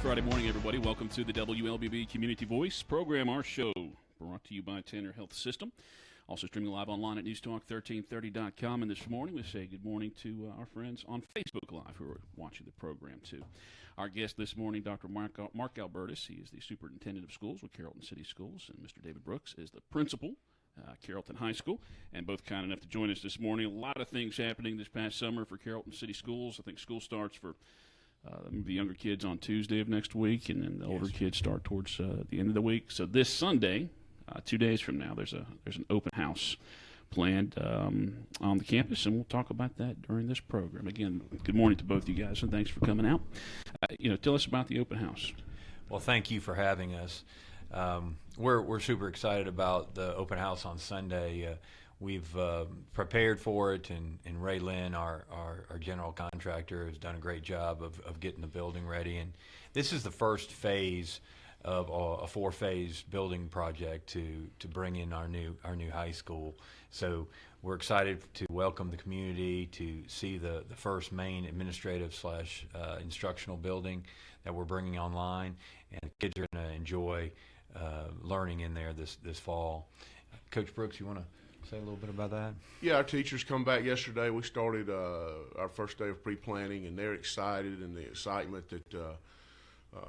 Friday morning, everybody. Welcome to the WLBB Community Voice program, our show, brought to you by Tanner Health System. Also streaming live online at newstalk1330.com. And this morning, we say good morning to our friends on Facebook Live who are watching the program, too. Our guest this morning, Dr. Mark Albertus. He is the Superintendent of Schools with Carrollton City Schools. And Mr. David Brooks is the Principal, Carrollton High School. And both kind enough to join us this morning. A lot of things happening this past summer for Carrollton City Schools. I think school starts for the younger kids on Tuesday of next week, and then the older kids start towards the end of the week. So this Sunday, 2 days from now, there's an open house planned on the campus, and we'll talk about that during this program. Again, good morning to both you guys, and thanks for coming out. Tell us about the open house. Well, thank you for having us. We're super excited about the open house on Sunday. We've prepared for it, and Ray Lynn, our general contractor, has done a great job of getting the building ready. And this is the first phase of a four-phase building project to bring in our new high school. So we're excited to welcome the community to see the first main administrative / instructional building that we're bringing online, and the kids are going to enjoy learning in there this fall. Coach Brooks, you want to say a little bit about that? Yeah, our teachers come back yesterday. We started our first day of pre-planning, and they're excited, and the excitement that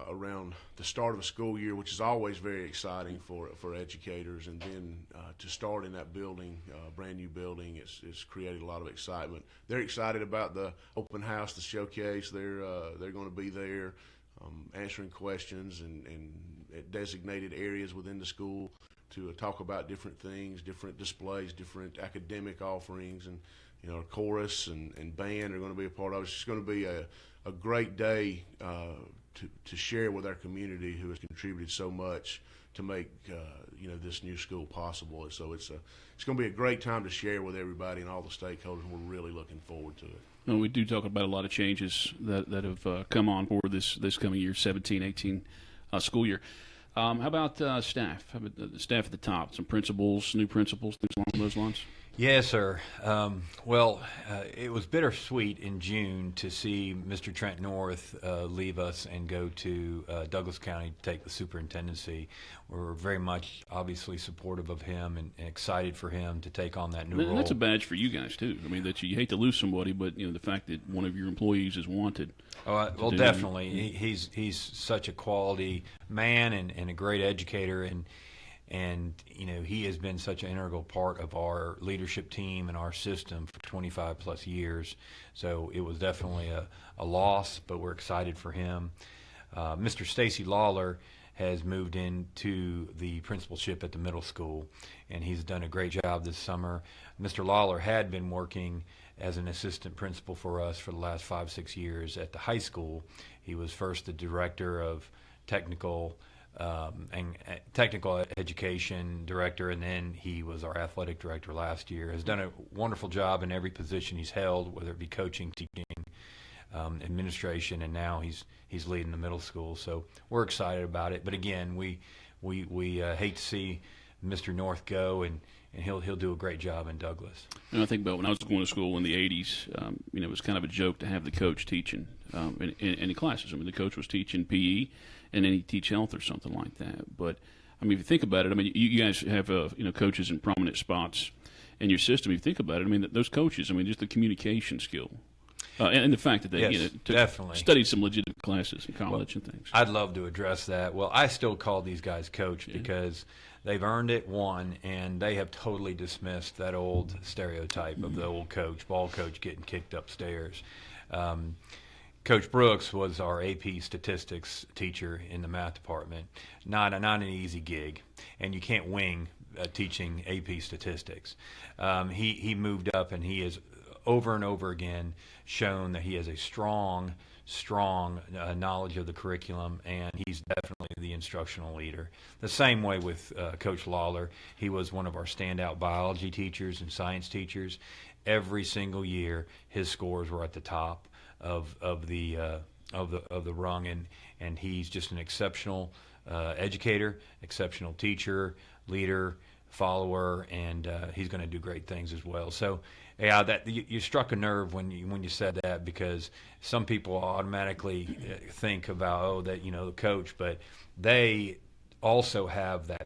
around the start of a school year, which is always very exciting for educators, and then to start in that building, brand new building, it's created a lot of excitement. They're excited about the open house, the showcase. They're going to be there answering questions and at designated areas within the school to talk about different things, different displays, different academic offerings, and chorus and band are going to be a part of it. It's just going to be a great day to share with our community who has contributed so much to make this new school possible. And so it's going to be a great time to share with everybody and all the stakeholders, and we're really looking forward to it. Well, we do talk about a lot of changes that have come on for this coming year, 17-18 school year. How about staff? How about the staff at the top? Some principals, new principals, things along those lines? Yes, sir. It was bittersweet in June to see Mr. Trent North leave us and go to Douglas County to take the superintendency. We're very much, obviously, supportive of him and excited for him to take on that new role. That's a badge for you guys, too. I mean, that you hate to lose somebody, but the fact that one of your employees is wanted. Well, definitely. He's such a quality man and a great educator, and he has been such an integral part of our leadership team and our system for 25 plus years. So it was definitely a loss, but we're excited for him. Mr. Stacy Lawler has moved into the principalship at the middle school, and he's done a great job this summer. Mr. Lawler had been working as an assistant principal for us for the last 5-6 years at the high school. He was first the director of technical education director, and then he was our athletic director last year. Has done a wonderful job in every position he's held, whether it be coaching, teaching, administration, and now he's leading the middle school. So we're excited about it. But again, we hate to see Mr. North go, and he'll do a great job in Douglas. And I think about when I was going to school in the 80s, it was kind of a joke to have the coach teaching in any classes. I mean, the coach was teaching PE, and then he'd teach health or something like that. But, I mean, if you think about it, I mean, you guys have, coaches in prominent spots in your system. If you think about it, I mean, those coaches, I mean, just the communication skill. And the fact that they definitely studied some legitimate classes in college and things. I'd love to address that. Well, I still call these guys coach because they've earned it, and they have totally dismissed that old stereotype of the old ball coach getting kicked upstairs. Coach Brooks was our AP statistics teacher in the math department. Not an easy gig, and you can't wing teaching AP statistics. He moved up, and he has over and over again shown that he has a strong knowledge of the curriculum, and he's definitely the instructional leader. The same way with Coach Lawler. He was one of our standout biology teachers and science teachers. Every single year, his scores were at the top of the rung, and he's just an exceptional educator, exceptional teacher, leader, follower, and he's going to do great things as well. So, yeah, that you struck a nerve when you said that, because some people automatically think about the coach, but they also have the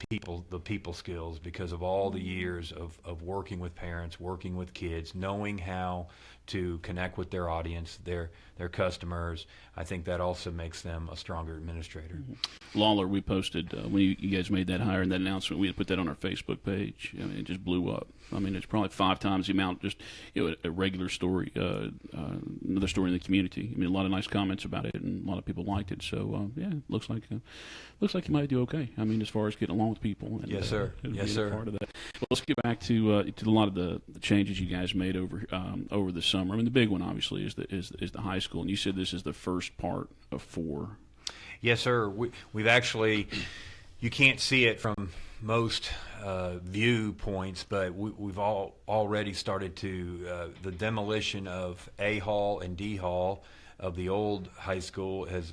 people skills because of all the years of working with parents, working with kids, knowing how to connect with their audience, their customers. I think that also makes them a stronger administrator. Mm-hmm. Lawler, we posted when you guys made that hire and that announcement, we had put that on our Facebook page. I mean, it just blew up. I mean, it's probably 5 times the amount, just a regular story, another story in the community. I mean, a lot of nice comments about it, and a lot of people liked it. So looks like you might do okay. I mean, as far as getting along with people. And, yes, sir. Yes, sir. Part of that. Well, let's get back to a lot of the changes you guys made over the summer. I mean, the big one obviously is the high school, and you said this is the first part of 4. Yes, sir. We've actually, you can't see it from most viewpoints, but we've already started to the demolition of A Hall and D Hall of the old high school has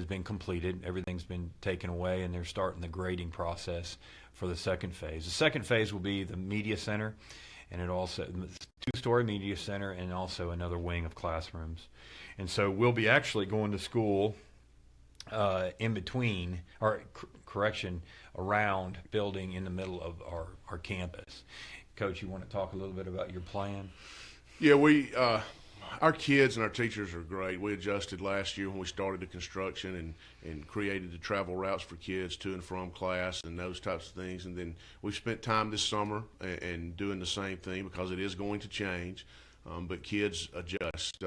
been completed. Everything's been taken away, and they're starting the grading process for the second phase. The second phase will be the media center, and it also 2-story media center, and also another wing of classrooms. And so we'll be actually going to school in between, or around building in the middle of our campus. Coach, you want to talk a little bit about your plan? Yeah, our kids and our teachers are great. We adjusted last year when we started the construction and created the travel routes for kids to and from class and those types of things. And then we've spent time this summer and doing the same thing, because it is going to change. But kids adjust.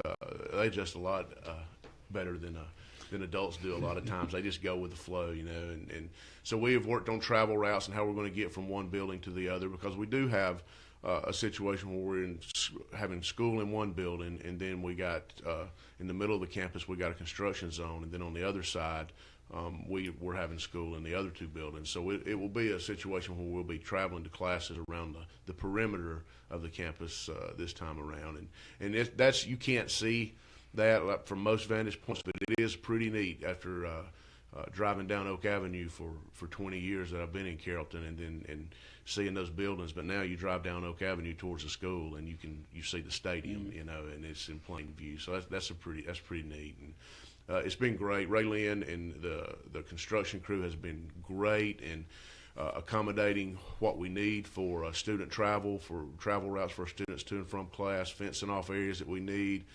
They adjust a lot better than adults do a lot of times. They just go with the flow, and so we have worked on travel routes and how we're going to get from one building to the other, because we do have a situation where we're having school in one building, and then we got in the middle of the campus we got a construction zone, and then on the other side we're having school in the other 2 buildings. So it will be a situation where we'll be traveling to classes around the perimeter of the campus this time around, and that's, you can't see that from most vantage points, but it is pretty neat after driving down Oak Avenue for 20 years that I've been in Carrollton, and seeing those buildings. But now you drive down Oak Avenue towards the school, and you see the stadium, and it's in plain view. So that's pretty neat. And it's been great. Ray Lynn and the construction crew has been great in accommodating what we need for student travel, for travel routes for students to and from class, fencing off areas that we need.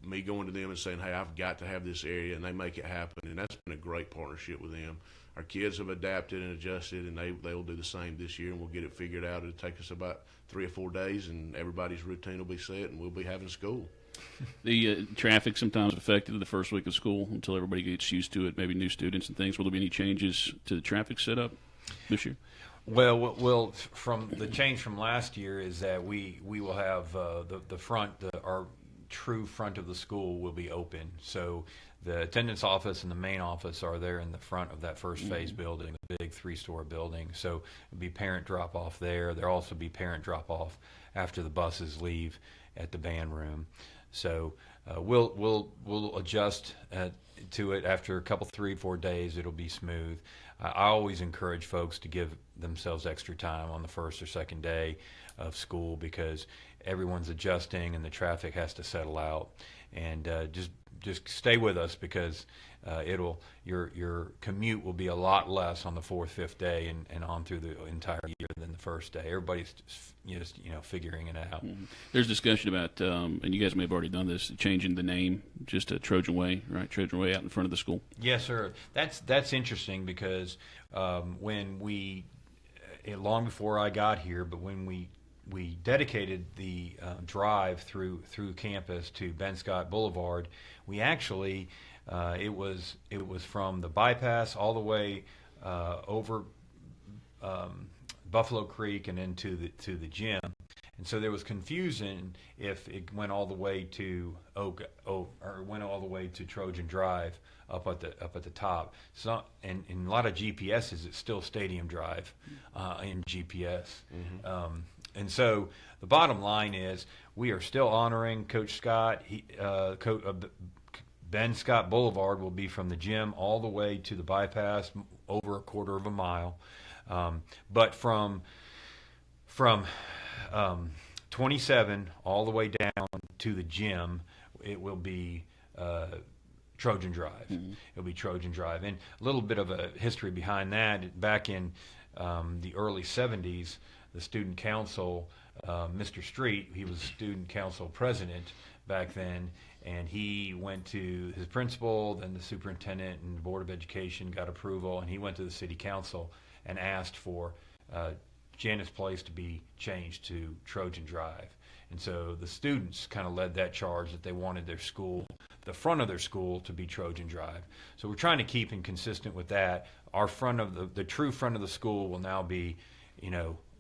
Me going to them and saying, hey, I've got to have this area, and they make it happen, and that's been a great partnership with them. Our kids have adapted and adjusted, and they'll do the same this year, and we'll get it figured out. It'll take us about 3 or 4 days, and everybody's routine will be set, and we'll be having school. The traffic sometimes affected the first week of school until everybody gets used to it, maybe new students and things. Will there be any changes to the traffic setup this year? Well, from the change from last year is that we will have the front, our true front of the school will be open. So the attendance office and the main office are there in the front of that first phase building, the big 3-story building. So it'll be parent drop off there. There'll also be parent drop off after the buses leave at the band room. So we'll adjust to it after a couple, 3-4 days. It'll be smooth. I always encourage folks to give themselves extra time on the first or second day of school, because everyone's adjusting and the traffic has to settle out. And just stay with us, because your commute will be a lot less on the 4th, 5th day and on through the entire year than the first day. Everybody's just figuring it out. Mm-hmm. There's discussion about, and you guys may have already done this, changing the name just to Trojan Way, right? Trojan Way out in front of the school. Yes, sir. That's interesting, because when we, long before I got here, but when we dedicated the drive through campus to Ben Scott Boulevard, we actually it was from the bypass all the way over Buffalo Creek and into the gym, and so there was confusion if it went all the way to or went all the way to Trojan Drive up at the top. So and in a lot of GPSs it's still Stadium Drive in GPS. Mm-hmm. And so the bottom line is we are still honoring Coach Scott. Ben Scott Boulevard will be from the gym all the way to the bypass, over a quarter of a mile. But from 27 all the way down to the gym, it will be Trojan Drive. It'll be Trojan Drive. And a little bit of a history behind that. Back in the early 70s, the student council, Mr. Street, he was student council president back then, and he went to his principal, then the superintendent and the Board of Education got approval, and he went to the city council and asked for Janus Place to be changed to Trojan Drive. And so the students kind of led that charge that they wanted their school, the front of their school, to be Trojan Drive. So we're trying to keep in consistent with that. Our front of the true front of the school will now be,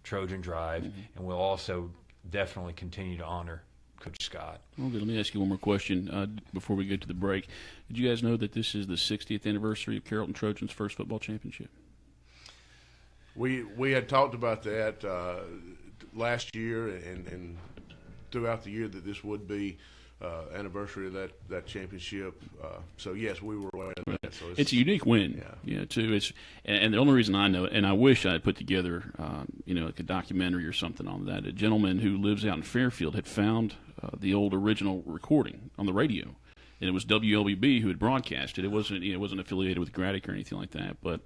Trojan Drive, and we'll also definitely continue to honor Coach Scott. Well, let me ask you one more question before we get to the break. Did you guys know that this is the 60th anniversary of Carrollton Trojans' first football championship? We had talked about that last year and throughout the year that this would be anniversary of that championship. So yes, we were aware of that. So it's a unique win, too. And the only reason I know it, and I wish I had put together, like a documentary or something on that. A gentleman who lives out in Fairfield had found the old original recording on the radio, and it was WLBB who had broadcast it. It wasn't affiliated with Gradic or anything like that, but.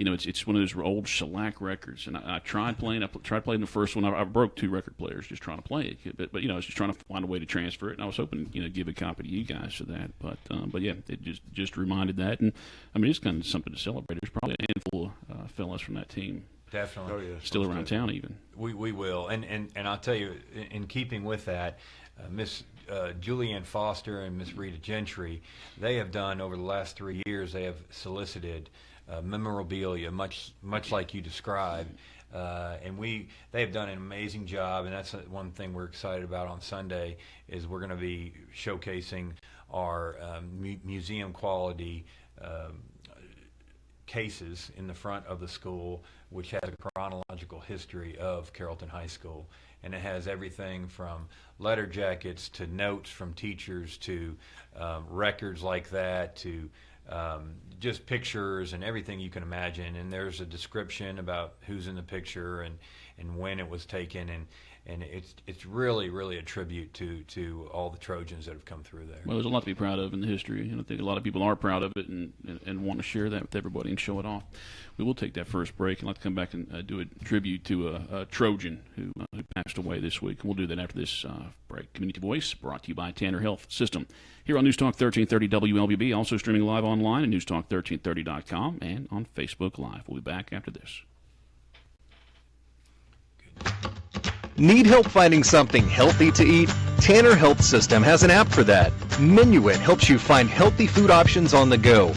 It's one of those old shellac records, and I tried playing. I tried playing the first one. I broke 2 record players just trying to play it, but I was just trying to find a way to transfer it, and I was hoping give a copy to you guys for that. But yeah, it just reminded that, and I mean it's kind of something to celebrate. There's probably a handful of fellas from that team. Definitely. Oh, yeah, still around town even. We will, and I'll tell you, in keeping with that, Miss Julianne Foster and Miss Rita Gentry, they have done over the last 3 years. They have solicited memorabilia, much like you described, and they have done an amazing job. And that's one thing we're excited about on Sunday is we're going to be showcasing our museum quality cases in the front of the school, which has a chronological history of Carrollton High School. And it has everything from letter jackets to notes from teachers to records like that to just pictures and everything you can imagine. And there's a description about who's in the picture and when it was taken. And it's really a tribute to all the Trojans that have come through there. Well, there's a lot to be proud of in the history, and I think a lot of people are proud of it and want to share that with everybody and show it off. We will take that first break, and let's come back and do a tribute to a Trojan who passed away this week. And we'll do that after this break. Community Voice, brought to you by Tanner Health System. Here on News Talk 1330 WLBB, also streaming live online at newstalk1330.com and on Facebook Live. We'll be back after this. Need help finding something healthy to eat? Tanner Health System has an app for that. Minuit helps you find healthy food options on the go.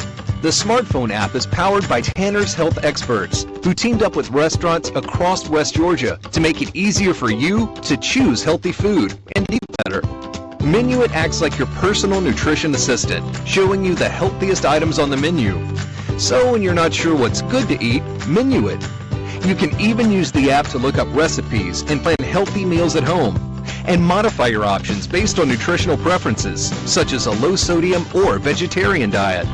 The smartphone app is powered by Tanner's Health experts, who teamed up with restaurants across West Georgia to make it easier for you to choose healthy food and eat better. Minuit acts like your personal nutrition assistant, showing you the healthiest items on the menu. So when you're not sure what's good to eat, Minuit. You can even use the app to look up recipes and plan healthy meals at home, and modify your options based on nutritional preferences, such as a low-sodium or vegetarian diet.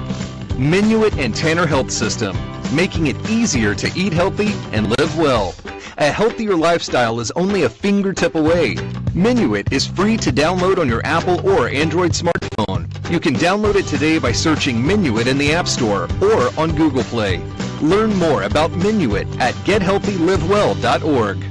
Minuit and Tanner Health System, making it easier to eat healthy and live well. A healthier lifestyle is only a fingertip away. Minuit is free to download on your Apple or Android smartphone. You can download it today by searching Minuit in the App Store or on Google Play. Learn more about Minuit at gethealthylivewell.org.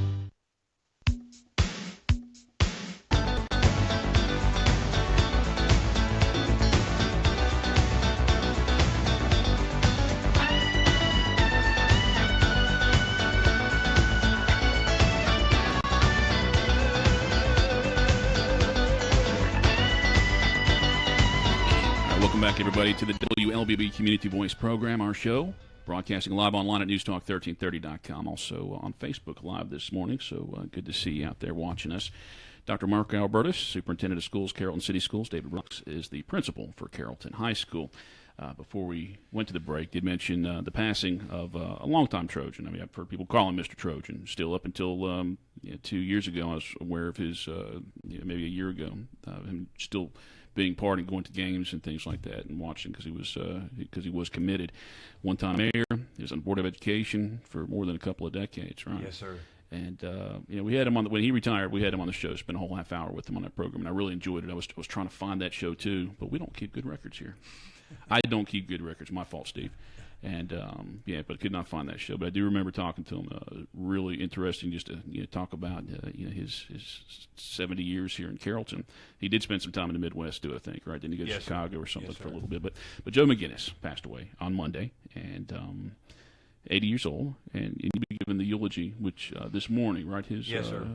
Welcome back, everybody, to the WLBB Community Voice program, our show. Broadcasting live online at newstalk1330.com, also on Facebook Live this morning, so good to see you out there watching us. Dr. Mark Albertus, Superintendent of Schools, Carrollton City Schools. David Brooks is the principal for Carrollton High School. before we went to the break, did mention the passing of a longtime Trojan. I mean, I've heard people call him Mr. Trojan. Still up until 2 years ago, I was aware of his, maybe a year ago, him still being part and going to games and things like that and watching because he was committed. One-time mayor, he was on the Board of Education for more than a couple of decades, right? Yes, sir. And we had him on when he retired. We had him on the show. Spent a whole half hour with him on that program, and I really enjoyed it. I was trying to find that show too, but we don't keep good records here. I don't keep good records. My fault, Steve. And but I could not find that show. But I do remember talking to him. Really interesting, just to talk about his 70 years here in Carrollton. He did spend some time in the Midwest too, I think, right? Didn't he go to Chicago or something for a little bit? But Joe McGinnis passed away on Monday, and 80 years old, and you'll be given the eulogy, which this morning, right? Yes, sir.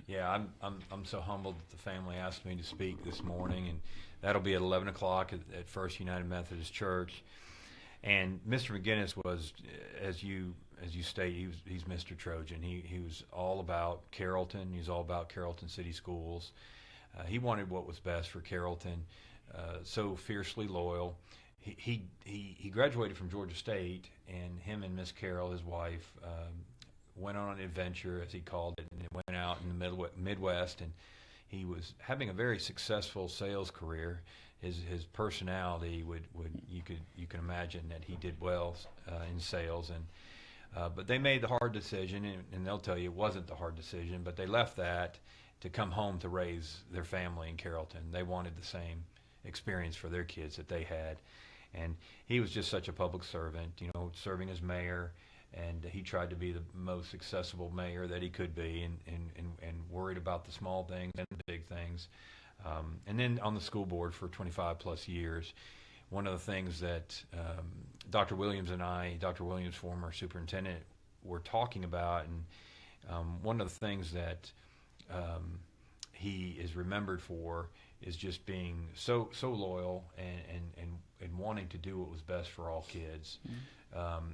Yeah, I'm so humbled that the family asked me to speak this morning, and that'll be at 11 o'clock at First United Methodist Church. And Mr. McGinnis was, as you state, he's Mr. Trojan. He was all about Carrollton. He was all about Carrollton City Schools. He wanted what was best for Carrollton. So fiercely loyal. He graduated from Georgia State, and him and Miss Carroll, his wife, went on an adventure, as he called it, and went out in the Midwest, and he was having a very successful sales career. His personality you can imagine that he did well in sales, and but they made the hard decision, and they'll tell you it wasn't the hard decision, but they left that to come home to raise their family in Carrollton. They wanted the same experience for their kids that they had. And he was just such a public servant, serving as mayor, and he tried to be the most accessible mayor that he could be, and worried about the small things and the big things. And then on the school board for 25 plus years, one of the things that Dr. Williams and I, Dr. Williams, former superintendent, were talking about, and one of the things that he is remembered for is just being so loyal and wanting to do what was best for all kids.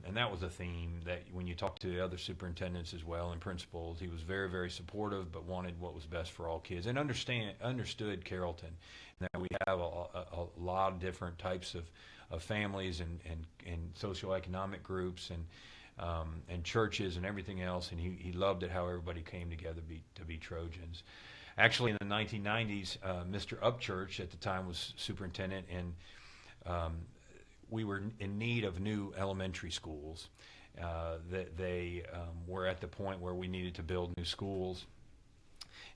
And that was a theme that when you talk to the other superintendents as well and principals, he was very, very supportive, but wanted what was best for all kids, and understood Carrollton, and that we have a lot of different types of families and socioeconomic groups and churches and everything else, and he loved it how everybody came together to be Trojans. Actually, in the 1990s, Mr. Upchurch at the time was superintendent, and we were in need of new elementary schools. They were at the point where we needed to build new schools.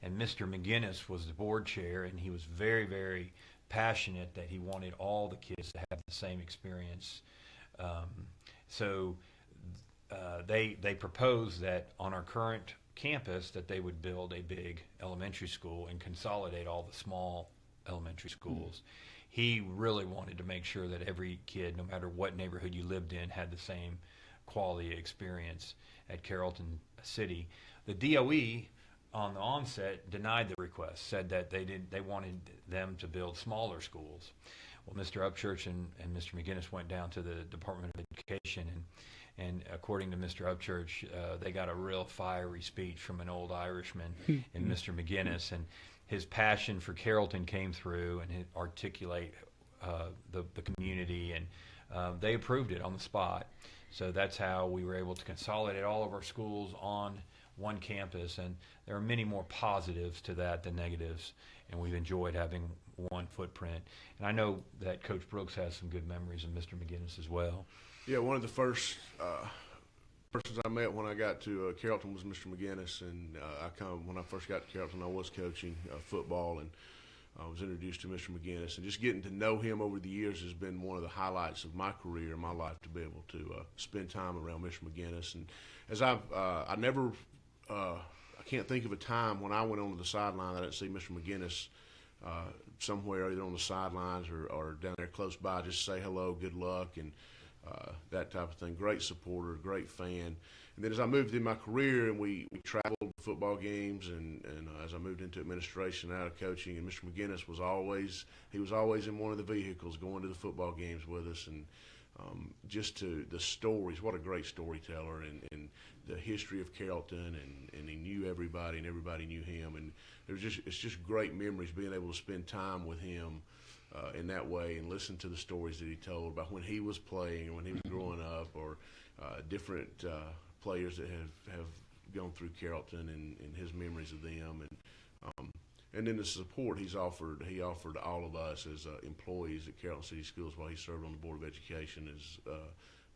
And Mr. McGinnis was the board chair, and he was very, very passionate that he wanted all the kids to have the same experience. So they proposed that on our current campus that they would build a big elementary school and consolidate all the small elementary schools. He really wanted to make sure that every kid, no matter what neighborhood you lived in, had the same quality experience at Carrollton City. The DOE on the onset denied the request, said that they wanted them to build smaller schools. Well, Mr. Upchurch and Mr. McGinnis went down to the Department of Education, and according to Mr. Upchurch, they got a real fiery speech from an old Irishman in Mr. McGinnis, and his passion for Carrollton came through, and he articulate the community, and they approved it on the spot. So that's how we were able to consolidate all of our schools on one campus, and there are many more positives to that than negatives, and we've enjoyed having one footprint. And I know that Coach Brooks has some good memories of Mr. McGinnis as well. Yeah, one of the first persons I met when I got to Carrollton was Mr. McGinnis, and when I first got to Carrollton, I was coaching football, and I was introduced to Mr. McGinnis, and just getting to know him over the years has been one of the highlights of my career, my life, to be able to spend time around Mr. McGinnis. And as I can't think of a time when I went onto the sideline I didn't see Mr. McGinnis somewhere, either on the sidelines or down there close by, just say hello, good luck, and that type of thing. Great supporter, great fan. And then as I moved in my career, and we traveled to football games, and as I moved into administration, out of coaching, and Mr. McGinnis was always in one of the vehicles going to the football games with us, and just to the stories, what a great storyteller, and the history of Carrollton, and he knew everybody, and everybody knew him, and it's just great memories being able to spend time with him in that way and listen to the stories that he told about when he was playing and when he was growing up, or different players that have gone through Carrollton and his memories of them, and then the support he offered all of us as employees at Carrollton City Schools while he served on the Board of Education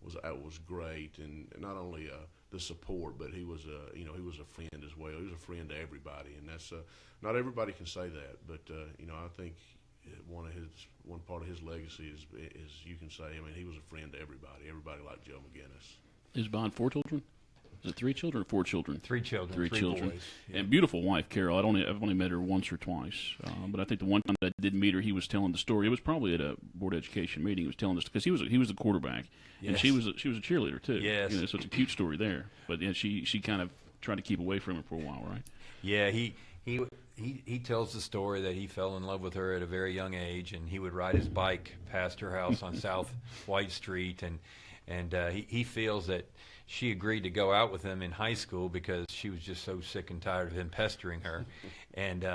was great, and not only the support, but he was a friend as well. He was a friend to everybody, and that's not everybody can say that, but I think one part of his legacy is you can say, I mean, he was a friend to everybody. Everybody liked Joe McGinnis. Is Bond 4 children? Is it 3 children or 4 children? 3 children. Three children. Boys. Yeah. And beautiful wife, Carol. I've only met her once or twice, but I think the one time that I did meet her, he was telling the story. It was probably at a board education meeting. He was telling us because he was the quarterback, and Yes. she was a cheerleader too. Yes. So it's a cute story there. But yeah, she kind of tried to keep away from him for a while, right? Yeah, he tells the story that he fell in love with her at a very young age, and he would ride his bike past her house on South White Street, and he feels that she agreed to go out with him in high school because she was just so sick and tired of him pestering her, and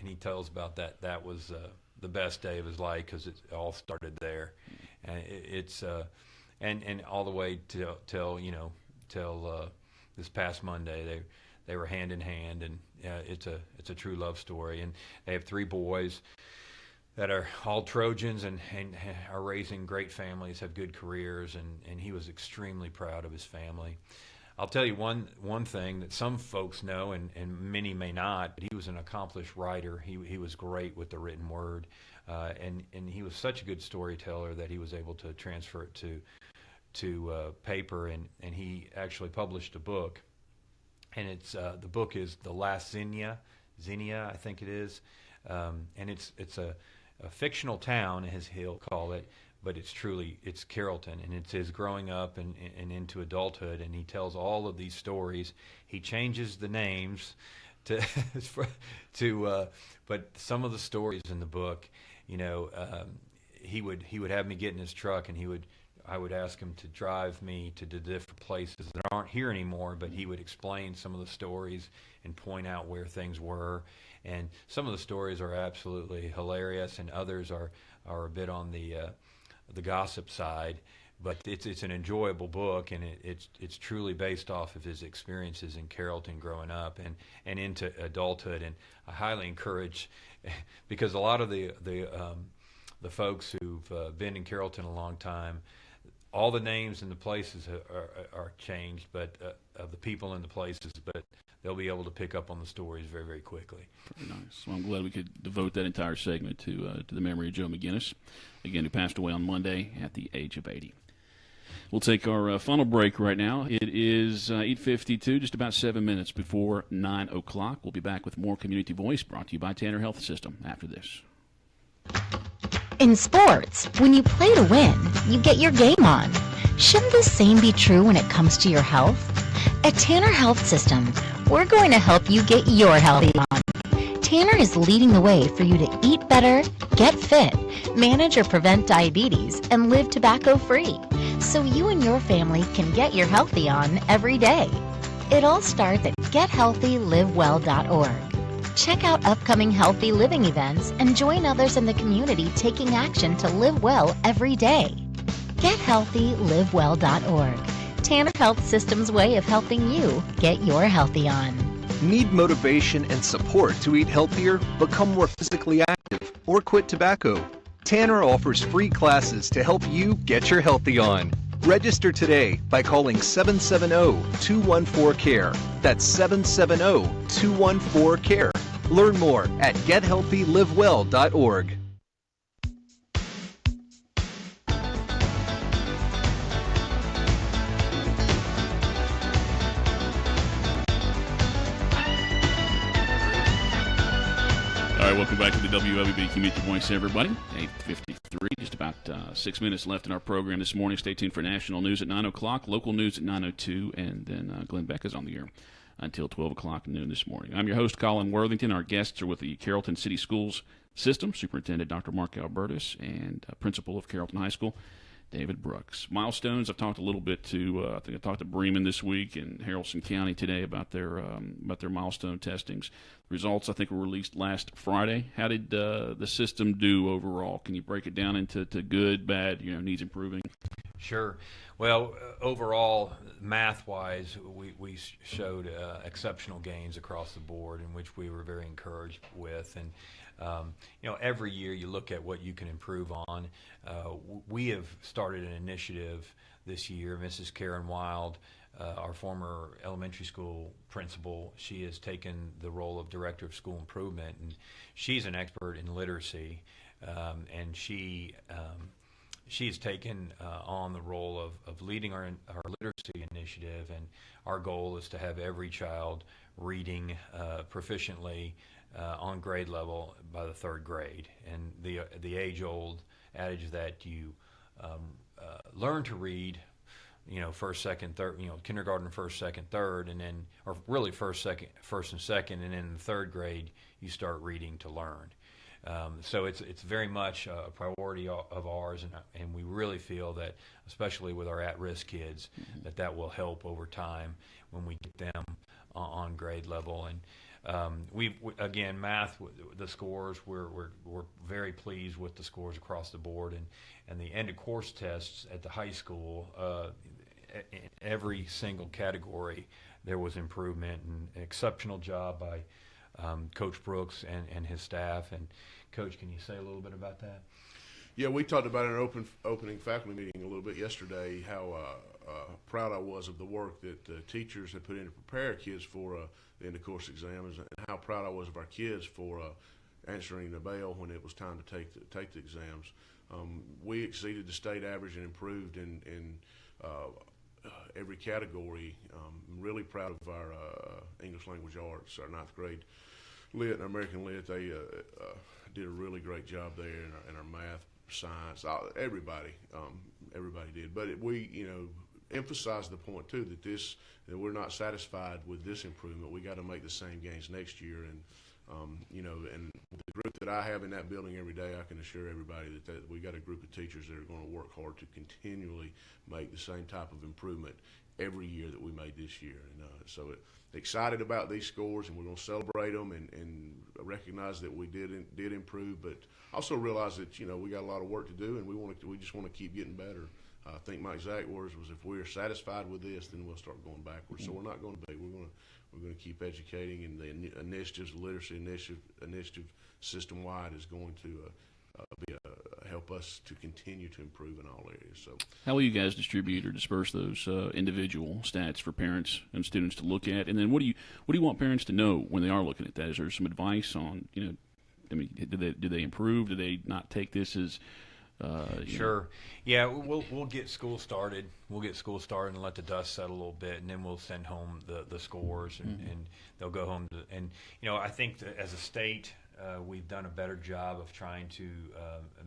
he tells about that. That was the best day of his life because it all started there, and it's all the way till this past Monday they were hand in hand, and it's a true love story, and they have 3 boys that are all Trojans and are raising great families, have good careers, and he was extremely proud of his family. I'll tell you one thing that some folks know and many may not, but he was an accomplished writer. He was great with the written word, and he was such a good storyteller that he was able to transfer it to paper, and he actually published a book, and it's the book is The Last Xenia, I think it is, and it's a fictional town, as he'll call it, but it's Carrollton, and it's his growing up and into adulthood, and he tells all of these stories. He changes the names but some of the stories in the book, he would have me get in his truck, and I would ask him to drive me to the different places that aren't here anymore, but he would explain some of the stories and point out where things were. And some of the stories are absolutely hilarious, and others are a bit on the gossip side. But it's an enjoyable book, and it's truly based off of his experiences in Carrollton growing up and into adulthood. And I highly encourage, because a lot of the folks who've been in Carrollton a long time, all the names and the places are changed, but of the people and the places, but they'll be able to pick up on the stories very, very quickly. Very nice. Well, I'm glad we could devote that entire segment to the memory of Joe McGinnis, again, who passed away on Monday at the age of 80. We'll take our final break right now. It is 8:52, just about 7 minutes before 9 o'clock. We'll be back with more Community Voice, brought to you by Tanner Health System after this. In sports, when you play to win, you get your game on. Shouldn't the same be true when it comes to your health? At Tanner Health System, we're going to help you get your healthy on. Tanner is leading the way for you to eat better, get fit, manage or prevent diabetes, and live tobacco-free, so you and your family can get your healthy on every day. It all starts at GetHealthyLiveWell.org. Check out upcoming healthy living events and join others in the community taking action to live well every day. GetHealthyLiveWell.org. Tanner Health System's way of helping you get your healthy on. Need motivation and support to eat healthier, become more physically active, or quit tobacco? Tanner offers free classes to help you get your healthy on. Register today by calling 770-214-CARE. That's 770-214-CARE. Learn more at GetHealthyLiveWell.org. All right, welcome back to the WLBB Community Voice, everybody. 8:53, just about 6 minutes left in our program this morning. Stay tuned for national news at 9 o'clock, local news at 9:02, and then Glenn Beck is on the air until 12 o'clock noon this morning. I'm your host, Colin Worthington. Our guests are with the Carrollton City Schools System, Superintendent Dr. Mark Albertus, and Principal of Carrollton High School, David Brooks. Milestones. I've talked a little bit to. I think I talked to Bremen this week and Harrelson County today about their milestone testings. Results I think were released last Friday. How did the system do overall? Can you break it down into good, bad? Needs improving. Sure. Well, overall, math-wise, we showed exceptional gains across the board, in which we were very encouraged with. And every year you look at what you can improve on. We have started an initiative this year. Mrs. Karen Wild, our former elementary school principal, she has taken the role of director of school improvement, and she's an expert in literacy, and she has taken on the role of leading our literacy initiative, and our goal is to have every child reading proficiently on grade level by the third grade. And the age-old adage that you learn to read, first, second, third, kindergarten, first, second, third, and then, or really first and second, and then in the third grade you start reading to learn. So it's very much a priority of ours, and we really feel that, especially with our at-risk kids, that will help over time when we get them on grade level. And again, math, the scores, we're very pleased with the scores across the board, and the end of course tests at the high school, in every single category there was improvement, and an exceptional job by Coach Brooks and his staff. And Coach, can you say a little bit about that? Yeah, we talked about in our opening faculty meeting a little bit yesterday how proud I was of the work that the teachers had put in to prepare kids for the end of course exams, and how proud I was of our kids for answering the bell when it was time to take the exams. We exceeded the state average and improved in every category. I'm really proud of our English language arts, our ninth grade lit and American lit. They did a really great job there, in our math, science, everybody did. But we emphasized the point too that we're not satisfied with this improvement. We got to make the same gains next year, and and the group that I have in that building every day, I can assure everybody that we got a group of teachers that are going to work hard to continually make the same type of improvement every year that we made this year. And so excited about these scores, and we're going to celebrate them and recognize that we did improve, but also realize that we got a lot of work to do, and we just want to keep getting better. I think my exact words was, if we're satisfied with this, then we'll start going backwards. So we're not going to be. We're going to keep educating, and the initiatives, the literacy initiative system-wide is going to help us to continue to improve in all areas. So, how will you guys distribute or disperse those individual stats for parents and students to look at? And then what do you want parents to know when they are looking at that? Is there some advice on do they improve? Do they not take this as Sure. Yeah, we'll get school started. We'll get school started and let the dust settle a little bit, and then we'll send home the scores, and they'll go home. I think that as a state, we've done a better job of trying to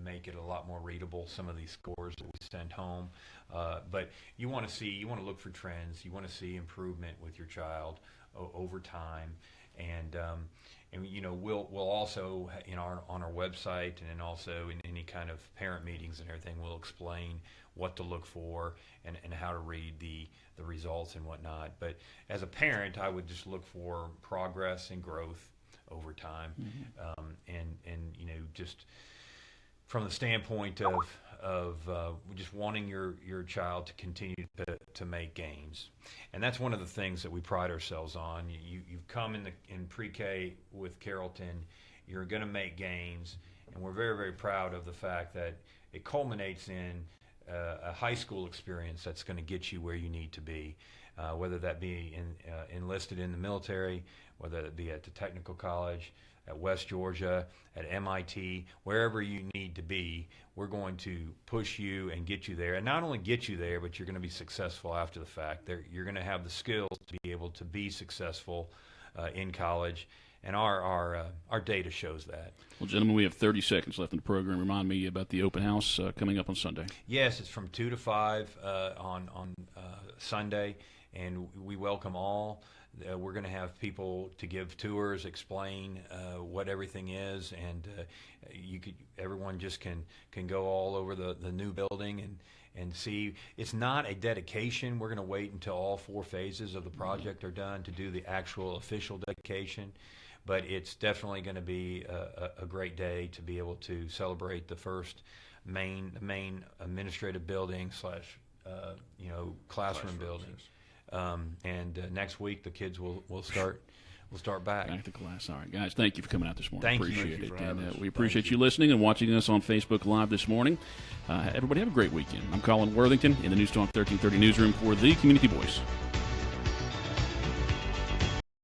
make it a lot more readable, some of these scores that we send home. But you want to look for trends. You want to see improvement with your child over time. And we'll also on our website, and then also in any kind of parent meetings and everything, we'll explain what to look for and how to read the results and whatnot. But as a parent, I would just look for progress and growth over time, and just from the standpoint of just wanting your child to continue to make gains. And that's one of the things that we pride ourselves on. You've come in pre-K with Carrollton, you're going to make gains, and we're very, very proud of the fact that it culminates in a high school experience that's going to get you where you need to be, whether that be enlisted in the military, whether it be at the technical college, at West Georgia, at MIT, wherever you need to be. We're going to push you and get you there, and not only get you there, but you're going to be successful after the fact. You're going to have the skills to be able to be successful in college, and our data shows that. Well, gentlemen, we have 30 seconds left in the program. Remind me about the open house coming up on Sunday. Yes, it's from 2 to 5 on Sunday, and we welcome all. We're going to have people to give tours, explain what everything is, and everyone just can go all over the new building and see. It's not a dedication. We're going to wait until all 4 phases of the project are done to do the actual official dedication, but it's definitely going to be a great day to be able to celebrate the first main administrative building / classroom building. Yes. And next week the kids will start back. Back to class. All right, guys, thank you for coming out this morning. Thank you. Appreciate Thank you it. for having And us. we appreciate Thank you listening and watching us on Facebook Live this morning. Everybody have a great weekend. I'm Colin Worthington in the News Talk 1330 newsroom for the Community Voice.